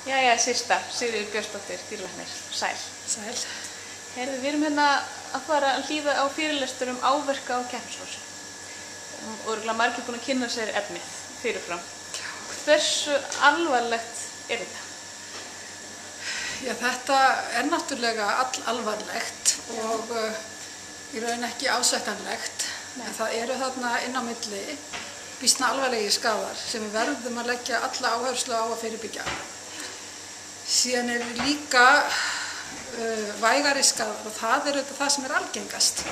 Jæja, Systa, Sigríður Björnsdóttir, dýralæknir, sæl. Sæl. Heyrðu, við erum hérna að fara að hlýða á fyrirlestur áverka á keppnishrossum. Og örugglega margir búin að kynna sér efnið fyrirfram. Hversu alvarlegt þetta? Já, þetta náttúrulega alvarlegt og í raun ekki ásættanlegt. En það eru þarna inn á milli býsna alvarlegir skaðar sem við verðum að leggja alla áherslu á að fyrirbyggja. Síðan líka vægari skaðar og það auðvitað það sem algengast.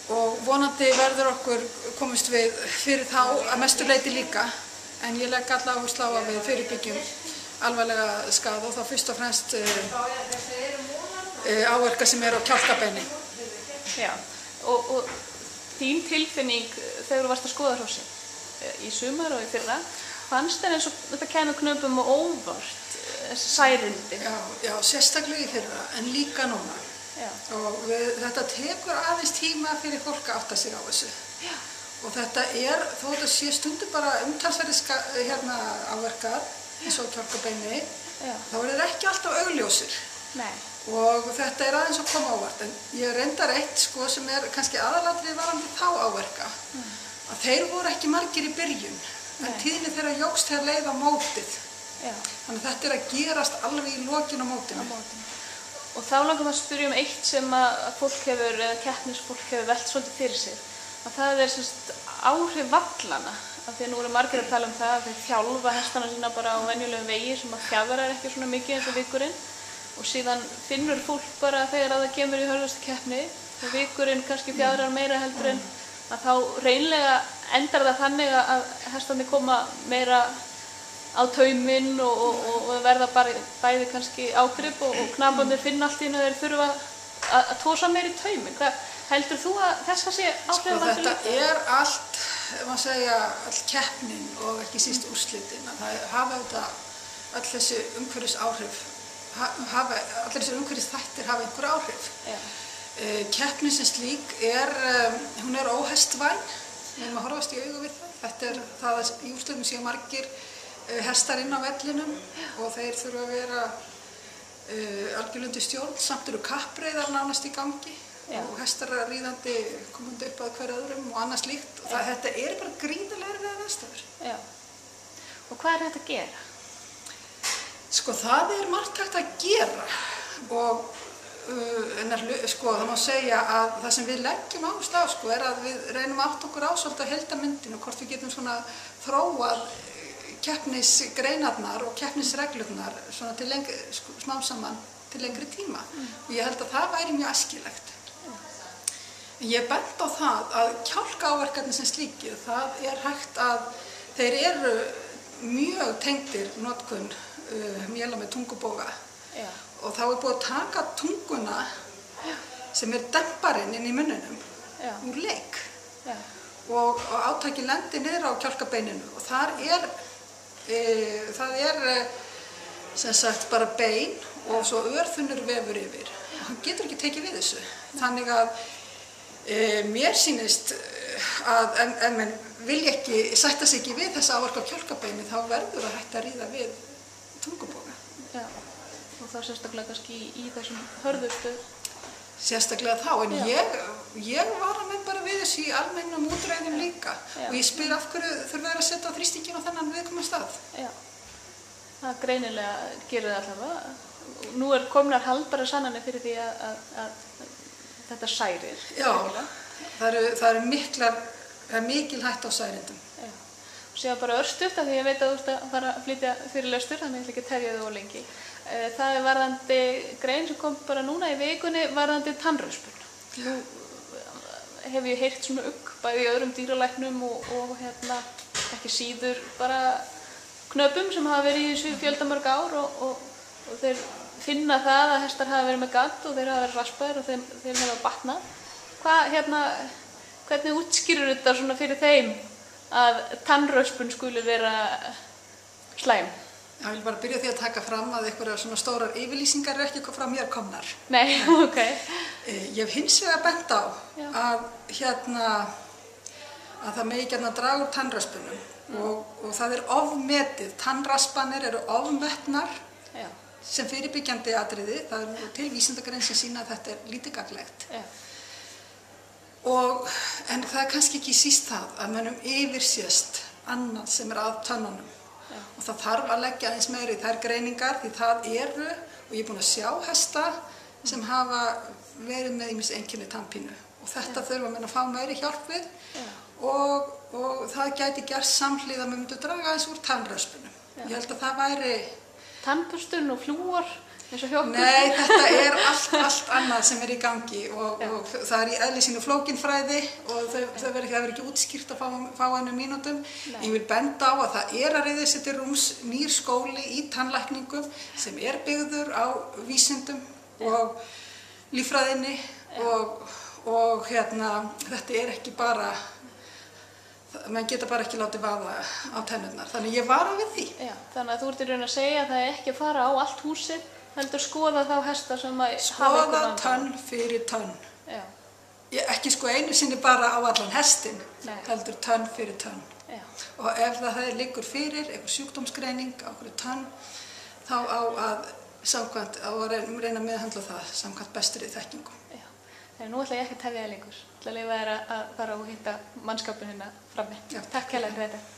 Og vonandi verður okkur komist við fyrir þá að mestu leyti líka, en ég legg alla áherslu á að við fyrirbyggjum alvarlega skaða og þá fyrst og fremst áverka sem á kjálkabeini. Já, og þín tilfinning þegar þú varst að skoða hrossin í sumar og í fyrra, fannst þér eins og þetta kæmi knöpum og óvart, særindin? Já, sérstaklega í fyrra, en líka núna. Já. Og þetta tekur aðeins tíma fyrir fólk að átta sig á þessu. Já. Og þetta þó þetta sé stundum bara umtalsverðir áverkar, eins og kjálkabeini, þá þeir ekki alltaf augljósir. Nei. Og þetta aðeins að koma ávart, en ég reyndar eitt sem kannski aðalatriði varðandi þá áverka, að þeir voru ekki margir í byrjun, en tíðni þeirra jókst þegar leið á mótið. Já. Þannig að þetta að gerast alveg í lokin á mótinu. Og þá langar maður að spyrja eitt sem að fólk hefur, eða keppnisfólk hefur velt svolítið fyrir sig, að það áhrif vallana, af því að nú eru margir að tala um það að þeir þjálfa hestana sína bara á venjulegum vegi sem að fjadrar ekki svona mikið eins og vikurinn, og síðan finnur fólk bara þegar að það kemur í hörðustu keppni og vikurinn kannski fjadrar meira heldur en að þá reynlega endar það þannig að hestarnir koma meira á tauminn og verða bæði kannski ágrip og knabarnir finna allt í einu þeir þurfa að tósa meira í tauminn. Heldur þú að þess sé áhrifavaldið líka? Þetta allt, maður segja, all keppnin og ekki síst úrslitin. Það hafa öll þessi umhverfisáhrif, allir þessir umhverfisþættir hafa einhver áhrif. Keppnin sem slík hún óhestvæn, við erum að horfast í augu við það. Þetta það að í úrslitum séu margir hestar inn á vellinum og þeir þurfa að vera algjörlega stjórn, samt eru kappreiðar nánast í gangi. Og hestar ríðandi komandi upp að hver öðrum og annað slíkt. Og þetta bara gríðarlega erfiðar aðstæður. Já. Og hvað hægt að gera? Það margt hægt að gera og það má segja að það sem við leggjum áherslu á að við reynum að átta okkur á svolítið heildarmyndina og hvort við getum þróað keppnisgreinarnar og keppnisreglurnar smám saman til lengri tíma. Og ég held að það væri mjög æskilegt. Ég bent á það að kjálkaáverkarnir sem slíkir, það hægt að þeir eru mjög tengdir notkun méla með tungubóga. Og þá búið að taka tunguna sem demparinn inn í munninum úr leik. Og átakið lendir niður á kjálkabeininu og það sem sagt bara bein og svo örþunnur vefur yfir. Hann getur ekki tekið við þessu. Þannig að mér sýnist að ef menn vilja ekki sætta sig ekki við þessa áverka á kjálkabeini þá verður að hætta að ríða við tungubóga. Já, og þá sérstaklega kannski í þessum hörðustu. Sérstaklega þá, en ég vara mig bara við þessu í almennum útreiðum líka. Og ég spyr af hverju þurfa að setja þrýstingin á þennan viðkomandi stað. Já, það greinilega gerir það allavega. Nú komnar haldbærar sannanir fyrir því að þetta særir. Já, það mikil hætta á særindum. Já, og séu bara örstuft af því ég veit að þú ert að fara að flytja fyrirlestur, þannig ég ætla ekki að tefja þig of lengi. Það varðandi grein sem kom bara núna í vikunni varðandi tannröskun. Nú hef ég heyrt svona bæði í öðrum dýralæknum og ekki síður bara knöpum sem hafa verið í þessu fjöldamörg ár og þeir finna það að hestar hafa verið með gatt og þeir hafa verið raspaðir og þeir hafa batnað. Hvernig útskýrir þetta svona fyrir þeim að tannröskun skuli vera slæm? Ég vil bara byrja því að taka fram að einhverjar svona stórar yfirlýsingar ekki frá mér komnar. Nei, ok. Ég hef hins vegar bent á að það megi gjarnan draga úr tannröspunum og og það ofmetið. Tannraspanir eru ofmetnar Já. sem fyrirbyggjandi atriði. Það eru til vísindagrein sem sýna að þetta lítið gagnlegt. Já. En það kannski ekki síst það að mönnum yfirsést annað sem að tönnunum. Já. Og það þarf að leggja aðeins meira í þær greiningar því það eru, og ég er búin að sjá hesta sem hafa verið með ýmis einkenni tannpínu. Og þetta þurfa menn að fá meiri hjálp við og það gæti gerst samhliða að við myndum draga aðeins úr tannröspunum. Ég held að það væri... Tannburstun og flúor eins og hjá okkur? Nei, þetta allt annað sem í gangi og það í eðli sínu flókinfræði og það verður ekki útskýrt að fá einu mínútum. Ég vil benda á að það að reiða sér til rúms nýr skóli í tannlækningum sem byggður á vísindum og líffræðinni og þetta ekki bara, menn geta bara ekki látið vaða á tennurnar, þannig ég vara við því. Já, þannig að þú ert í raun að segja að það ekki að fara á allt húsið, heldur skoða þá hesta sem að skoða tönn fyrir tönn. Já. Ekki einu sinni bara á allan hestin, heldur tönn fyrir tönn. Já. Og ef það liggur fyrir einhver sjúkdómsgreining á hverju tönn, þá á að reyna að meðhöndla það samkvæmt bestri þekkingu. Já. Þegar nú ætla ég ekki að tefja þig lengur. Ég ætla að leyfa þér að fara og hitta mannskapinn hérna frammi. Já. Takk hérlega fyrir þetta.